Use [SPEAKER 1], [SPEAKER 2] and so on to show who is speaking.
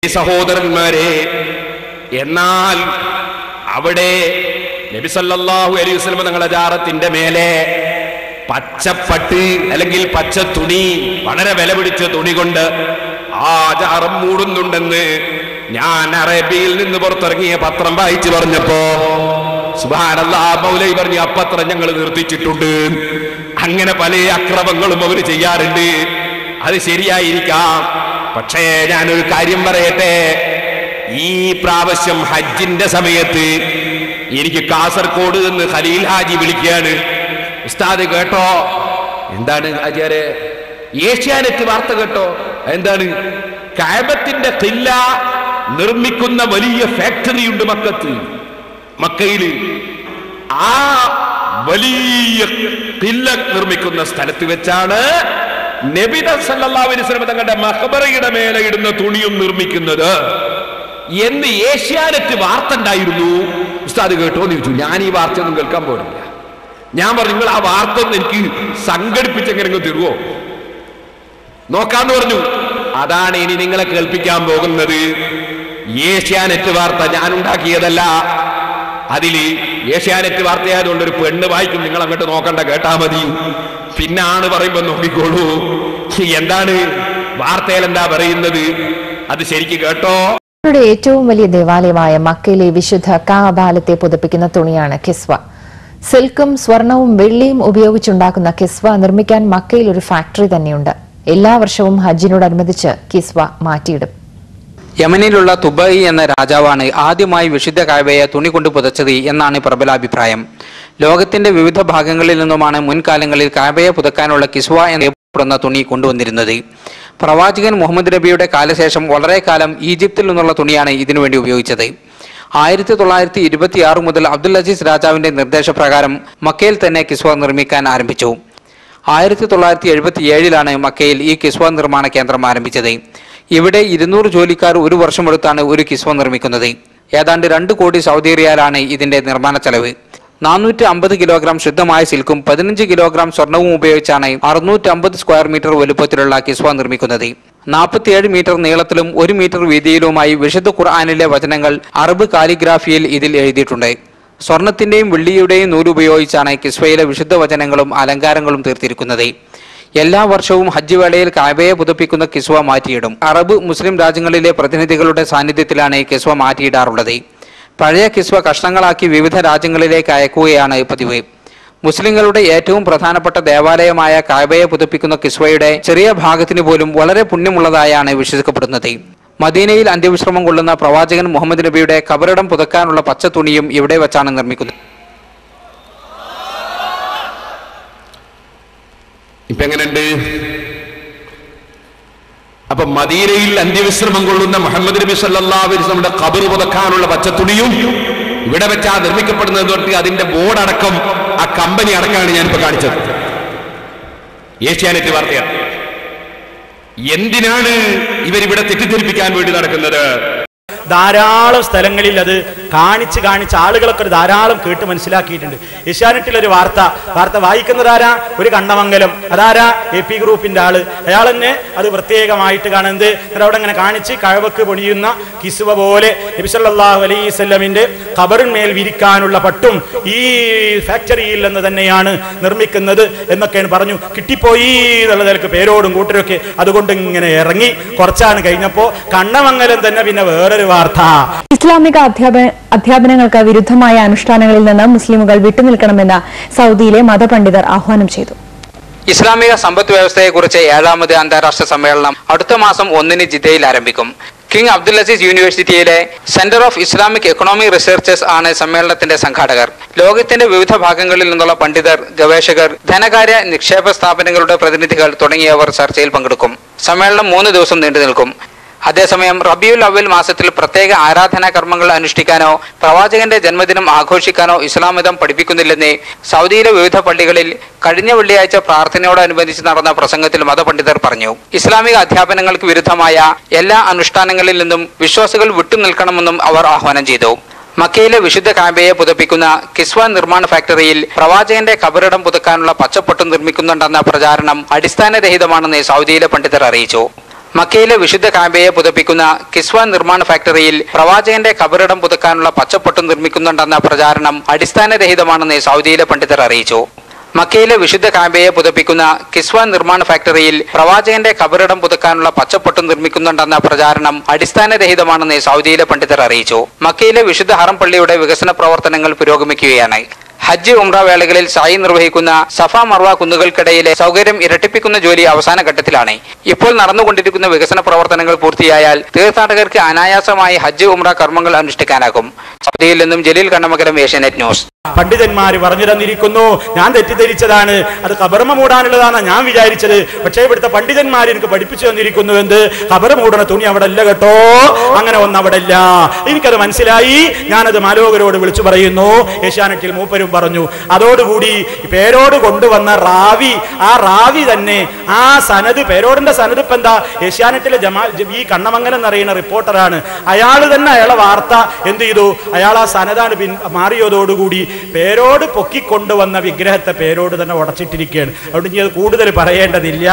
[SPEAKER 1] സഹോദരന്മാരെ, എന്നാൽ അവിടെ നബി സല്ലല്ലാഹു അലൈഹി വസല്ലം തങ്ങളുടെ ജാറത്തിന്റെ മേലെ പച്ചപ്പട്ട് അല്ലെങ്കിൽ പച്ച തുണി, വളരെ വില പിടിച്ച തുണി കൊണ്ട് ആ ജാറം മൂടുന്നുണ്ടെന്ന് ഞാൻ അറേബ്യയിൽ നിന്ന് പുറത്തിറങ്ങിയ പത്രം വായിച്ചു പറഞ്ഞപ്പോ സുബ്ഹാനല്ലാഹ്, മൗലവി പറഞ്ഞു അപ്പത്രം ഞങ്ങൾ നിർത്തിച്ചിട്ടുണ്ട്. അങ്ങനെ പല അക്രമങ്ങളും അവർ ചെയ്യാറുണ്ട്. അത് ശരിയായിരിക്കാം. പക്ഷേ ഞാനൊരു കാര്യം പറയട്ടെ, ഈ പ്രാവശ്യം ഹജ്ജിന്റെ സമയത്ത് എനിക്ക് കാസർഗോഡ് നിന്ന് ഖലീൽ ഹാജി വിളിക്കുകയാണ്. ഉസ്താദ് കേട്ടോ? എന്താണ് ആചാര്യ? ഏഷ്യാനെറ്റ് വാർത്ത കേട്ടോ? എന്താണ്? കഅബത്തിന്റെ ഖില്ല നിർമ്മിക്കുന്ന വലിയ ഫാക്ടറി ഉണ്ട് മക്കയിൽ. ആ വലിയ ഖില്ല നിർമ്മിക്കുന്ന സ്ഥലത്ത് വെച്ചാണ് നബി സല്ലല്ലാഹു അലൈഹി വസല്ലം തങ്ങളുടെ മഖബറയുടെ മേലെ ഇടുന്ന തുണിയും നിർമ്മിക്കുന്നത് എന്ന് ഏഷ്യാനെറ്റ് വാർത്ത ഉണ്ടായിരുന്നു. ഉസ്താദ് കേട്ടോ എന്ന് ചോദിച്ചു. ഞാൻ ഈ വാർത്ത ഒന്നും കേൾക്കാൻ പോലില്ല. ഞാൻ പറഞ്ഞു, നിങ്ങൾ ആ വാർത്ത ഒന്ന് എനിക്ക് സംഘടിപ്പിച്ചെങ്ങനെ തരുവോ നോക്കാന്ന് പറഞ്ഞു. അതാണ് ഇനി നിങ്ങളെ കേൾപ്പിക്കാൻ പോകുന്നത്. ഏഷ്യാനെറ്റ് വാർത്ത ഞാൻ ഉണ്ടാക്കിയതല്ല. അതില് ഏഷ്യാനെറ്റ് വാർത്തയായതുകൊണ്ട് ഒരു പെണ്ണ് വായിക്കും, നിങ്ങൾ അങ്ങോട്ട് നോക്കണ്ട, കേട്ടാ മതി. പിന്നാണ് പറയുമ്പോ നോക്കിക്കോളൂ. എന്താണ് വാർത്തയിൽ എന്താ പറയുന്നത്, അത് ശരിക്ക് കേട്ടോ.
[SPEAKER 2] ഏറ്റവും വലിയ ദേവാലയമായ മക്കയിലെ വിശുദ്ധ കാബാലത്തെ പുതപ്പിക്കുന്ന തുണിയാണ് കിസ്വ. സിൽക്കും സ്വർണവും വെള്ളിയും ഉപയോഗിച്ചുണ്ടാക്കുന്ന കിസ്വ നിർമ്മിക്കാൻ മക്കയിൽ ഒരു ഫാക്ടറി തന്നെയുണ്ട്. എല്ലാ വർഷവും ഹജ്ജിനോടനുബന്ധിച്ച് കിസ്വ മാറ്റിയിടും.
[SPEAKER 3] യമനിലുള്ള തുബൈ എന്ന രാജാവാണ് ആദ്യമായി വിശുദ്ധ കഅബയെ തുണി കൊണ്ട് പുതച്ചത് എന്നാണ് പ്രബലാഭിപ്രായം. ലോകത്തിന്റെ വിവിധ ഭാഗങ്ങളിൽ നിന്നുമാണ് മുൻകാലങ്ങളിൽ കഅബയെ പുതക്കാനുള്ള കിസ്വ എന്നറിയപ്പെടുന്ന തുണി കൊണ്ടുവന്നിരുന്നത്. പ്രവാചകൻ മുഹമ്മദ് നബിയുടെ കാലശേഷം വളരെ കാലം ഈജിപ്തിൽ നിന്നുള്ള തുണിയാണ് ഇതിനുവേണ്ടി ഉപയോഗിച്ചത്. 1926 മുതൽ അബ്ദുൽ അസീസ് രാജാവിന്റെ നിർദ്ദേശപ്രകാരം മക്കയിൽ തന്നെ കിസ്വ നിർമ്മിക്കാൻ ആരംഭിച്ചു. 1977 മക്കയിൽ ഈ കിസ്വ നിർമ്മാണ കേന്ദ്രം ആരംഭിച്ചത്. ഇവിടെ 200 ജോലിക്കാർ ഒരു വർഷമെടുത്താണ് ഒരു കിസ്വ നിർമ്മിക്കുന്നത്. ഏതാണ്ട് 2 കോടി സൗദി റിയാലാണ് ഇതിന്റെ നിർമ്മാണ ചെലവ്. 450 കിലോഗ്രാം ശുദ്ധമായ സിൽക്കും 15 കിലോഗ്രാം സ്വർണവും ഉപയോഗിച്ചാണ് 650 സ്ക്വയർ മീറ്റർ വലുപ്പത്തിലുള്ള കിസ്വ നിർമ്മിക്കുന്നത്. 47 മീറ്റർ നീളത്തിലും 1 മീറ്റർ വീതിയിലുമായി വിശുദ്ധ ഖുർആനിലെ വചനങ്ങൾ അറബ് കാലിഗ്രാഫിയിൽ ഇതിൽ എഴുതിയിട്ടുണ്ട്. സ്വർണത്തിന്റെയും വെള്ളിയുടെയും നൂലുപയോഗിച്ചാണ് കിസ്വയിലെ വിശുദ്ധ വചനങ്ങളും അലങ്കാരങ്ങളും തീർത്തിരിക്കുന്നത്. എല്ലാ വർഷവും ഹജ്ജ് വേളയിൽ കഅബയെ പുതപ്പിക്കുന്ന കിസ്വ മാറ്റിയിടും. അറബ് മുസ്ലിം രാജ്യങ്ങളിലെ പ്രതിനിധികളുടെ സാന്നിധ്യത്തിലാണ് കിസ്വ മാറ്റിയിടാറുള്ളത്. പഴയ കിസ്വ കഷ്ണങ്ങളാക്കി വിവിധ രാജ്യങ്ങളിലേക്ക് അയക്കുകയാണ് പതിവ്. മുസ്ലിങ്ങളുടെ ഏറ്റവും പ്രധാനപ്പെട്ട ദേവാലയമായ കഅബയെ പുതപ്പിക്കുന്ന കിസ്വയുടെ ചെറിയ ഭാഗത്തിന് പോലും വളരെ പുണ്യമുള്ളതായാണ് വിശ്വസിക്കപ്പെടുന്നത്. മദീനയിൽ അന്ത്യവിശ്രമം കൊള്ളുന്ന പ്രവാചകൻ മുഹമ്മദ് നബിയുടെ ഖബറിടം പുതക്കാനുള്ള പച്ച തുണിയും ഇവിടെ വെച്ചാണ് നിർമ്മിക്കുന്നത്.
[SPEAKER 1] ഇപ്പൊ എങ്ങനെയുണ്ട്? അപ്പൊ മദീനയിൽ അന്ത്യവിശ്രമം കൊള്ളുന്ന മുഹമ്മദ് നബി സല്ലല്ലാഹു അലൈഹി വസല്ലമയുടെ ഖബർ പുതക്കാനുള്ള പച്ചത്തുണിയും ഇവിടെ വെച്ചാ നിർമ്മിക്കപ്പെടുന്നത് തൊട്ട് അതിന്റെ ബോർഡ് അടക്കം, ആ കമ്പനി അടക്കമാണ് ഞാനിപ്പോ കാണിച്ചത്. ഏഷ്യാനെറ്റ് വാർത്തയാണ്. എന്തിനാണ് ഇവരിവിടെ തെറ്റിദ്ധരിപ്പിക്കാൻ വേണ്ടി നടക്കുന്നത്?
[SPEAKER 4] ധാരാളം സ്ഥലങ്ങളിൽ അത് കാണിച്ച് ആളുകളൊക്കെ ധാരാളം കേട്ട് മനസ്സിലാക്കിയിട്ടുണ്ട്. ഏഷ്യാനെറ്റിലൊരു വാർത്ത വായിക്കുന്നതാരാ? ഒരു കണ്ണമംഗലം, അതാരാ? AP ഗ്രൂപ്പിന്റെ ആള്. അയാൾ തന്നെ അത് പ്രത്യേകമായിട്ട് കാണുന്നത്. അവിടെ അങ്ങനെ കാണിച്ച് കഅബക്ക് പൊടിയുന്ന കിസ്വ പോലെ നബി സല്ലല്ലാഹു അലൈഹി വസല്ലമിന്റെ ഖബറിന്മേൽ വിരിക്കാനുള്ള പട്ടും ഈ ഫാക്ടറിയിൽ നിന്ന് തന്നെയാണ് നിർമ്മിക്കുന്നത് എന്നൊക്കെയാണ് പറഞ്ഞു. കിട്ടിപ്പോയി എന്നുള്ള നിലക്ക് പേരോടും കൂട്ടരൊക്കെ അതുകൊണ്ട് ഇങ്ങനെ ഇറങ്ങി. കുറച്ചാണ് കഴിഞ്ഞപ്പോ കണ്ണമംഗലം തന്നെ പിന്നെ വേറൊരു വാർത്ത.
[SPEAKER 5] ഇസ്ലാമിക അധ്യാപനങ്ങൾക്ക് വിരുദ്ധമായ അനുഷ്ഠാനങ്ങളിൽ നിന്ന് മുസ്ലിമുകൾ വിട്ടുനിൽക്കണമെന്ന് സൗദിയിലെ മതപണ്ഡിതർ ആഹ്വാനം ചെയ്തു.
[SPEAKER 3] ഇസ്ലാമിക സമ്പദ് വ്യവസ്ഥയെക്കുറിച്ച് 7ാമത് അന്താരാഷ്ട്ര സമ്മേളനം അടുത്ത മാസം 1 ജിദ്ദയിൽ ആരംഭിക്കും. കിങ് അബ്ദുൽ അസീസ് യൂണിവേഴ്സിറ്റിയിലെ centre of Islamic economic researchers ആണ് സമ്മേളനത്തിന്റെ സംഘാടകർ. ലോകത്തിന്റെ വിവിധ ഭാഗങ്ങളിൽ നിന്നുള്ള പണ്ഡിതർ, ഗവേഷകർ, ധനകാര്യ നിക്ഷേപ സ്ഥാപനങ്ങളുടെ പ്രതിനിധികൾ തുടങ്ങിയവർ ചർച്ചയിൽ പങ്കെടുക്കും. സമ്മേളനം 3 ദിവസം നീണ്ടു നിൽക്കും. അതേസമയം റബിയുൽ അവൽ മാസത്തിൽ പ്രത്യേക ആരാധനാ കർമ്മങ്ങൾ അനുഷ്ഠിക്കാനോ പ്രവാചകന്റെ ജന്മദിനം ആഘോഷിക്കാനോ ഇസ്ലാം മതം പഠിപ്പിക്കുന്നില്ലെന്ന് സൗദിയിലെ വിവിധ പള്ളികളിൽ കഴിഞ്ഞ വെള്ളിയാഴ്ച പ്രാർത്ഥനയോടനുബന്ധിച്ച് നടന്ന പ്രസംഗത്തിൽ മതപണ്ഡിതർ പറഞ്ഞു. ഇസ്ലാമിക അധ്യാപനങ്ങൾക്ക് വിരുദ്ധമായ എല്ലാ അനുഷ്ഠാനങ്ങളിൽ നിന്നും വിശ്വാസികൾ വിട്ടുനിൽക്കണമെന്നും അവർ ആഹ്വാനം ചെയ്തു. മക്കയിലെ വിശുദ്ധ കഅബയെ പുതപ്പിക്കുന്ന കിസ്വ നിർമ്മാണ ഫാക്ടറിയിൽ പ്രവാചകന്റെ ഖബറിടം പുതക്കാനുള്ള പച്ചപ്പൊട്ട് നിർമ്മിക്കുന്നുണ്ടെന്ന പ്രചാരണം അടിസ്ഥാനരഹിതമാണെന്ന് സൗദിയിലെ പണ്ഡിതർ അറിയിച്ചു. മക്കയിലെ വിശുദ്ധ കാബയെ പുതപ്പിക്കുന്ന കിസ്വ നിർമ്മാണ ഫാക്ടറിയിൽ പ്രവാചകന്റെ ഖബറിടം പുതുക്കാനുള്ള പച്ചപ്പൊട്ട് നിർമ്മിക്കുന്നുണ്ടെന്ന പ്രചാരണം അടിസ്ഥാനരഹിതമാണെന്ന് സൗദിയിലെ പണ്ഡിതർ അറിയിച്ചു. മക്കയിലെ വിശുദ്ധ കാബയെ പുതപ്പിക്കുന്ന കിസ്വ നിർമ്മാണ ഫാക്ടറിയിൽ പ്രവാചകന്റെ ഖബറിടം പുതുക്കാനുള്ള പച്ചപ്പൊട്ട് നിർമ്മിക്കുന്നുണ്ടെന്ന പ്രചാരണം അടിസ്ഥാനരഹിതമാണെന്ന് സൗദിയിലെ പണ്ഡിതർ അറിയിച്ചു. മക്കയിലെ വിശുദ്ധ ഹറം പള്ളിയുടെ വികസന പ്രവർത്തനങ്ങൾ പുരോഗമിക്കുകയാണ്. ഹജ്ജ് ഉംറ വേളകളിൽ സായി നിർവഹിക്കുന്ന സഫ മർവ കുന്നുകൾക്കിടയിലെ സൗകര്യം ഇരട്ടിപ്പിക്കുന്ന ജോലി അവസാന ഘട്ടത്തിലാണ്. ഇപ്പോൾ നടന്നുകൊണ്ടിരിക്കുന്ന വികസന പ്രവർത്തനങ്ങൾ പൂർത്തിയായാൽ തീർത്ഥാടകർക്ക് അനായാസമായി ഹജ്ജ് ഉംറ കർമ്മങ്ങൾ അനുഷ്ഠിക്കാനാകും. സൗദിയിൽ നിന്നും ജലീൽ കണ്ണമകലം, ഏഷ്യാനെറ്റ് ന്യൂസ്.
[SPEAKER 4] പണ്ഡിതന്മാര് പറഞ്ഞു തന്നിരിക്കുന്നു. ഞാൻ തെറ്റിദ്ധരിച്ചതാണ്, അത് ഖബർമ മൂടാനുള്ളതാണ് ഞാൻ വിചാരിച്ചത്. പക്ഷേ ഇവിടുത്തെ പണ്ഡിതന്മാർ എനിക്ക് പഠിപ്പിച്ചു തന്നിരിക്കുന്നു, എന്ത് ഖബർ മൂടണ തുണി അവിടെ അല്ല കേട്ടോ, അങ്ങനെ ഒന്നും അവിടെ ഇല്ല. എനിക്കത് മനസ്സിലായി. ഞാനത് മാലോകരോട് വിളിച്ചു പറയുന്നു. ഏഷ്യാനെറ്റിൽ മൂപ്പരും പറഞ്ഞു. അതോടുകൂടി പേരോട് കൊണ്ടുവന്ന റാവി, ആ റാവി തന്നെ ആ സനത്, പേരോടിന്റെ സനത് ഇപ്പൊ എന്താ, ഏഷ്യാനെറ്റിലെ ഈ കണ്ണമംഗലം എന്നറിയുന്ന റിപ്പോർട്ടറാണ്. അയാൾ തന്നെ അയാളെ വാർത്ത എന്ത് ചെയ്തു, അയാൾ ആ സനതാണ് മാറിയതോടുകൂടി പേരോട് പൊക്കിക്കൊണ്ടുവന്ന വിഗ്രഹത്തെ പേരോട് തന്നെ ഉടച്ചിട്ടിരിക്കുകയാണ്. അതുകൊണ്ട് ഇനി അത് കൂടുതൽ പറയേണ്ടതില്ല.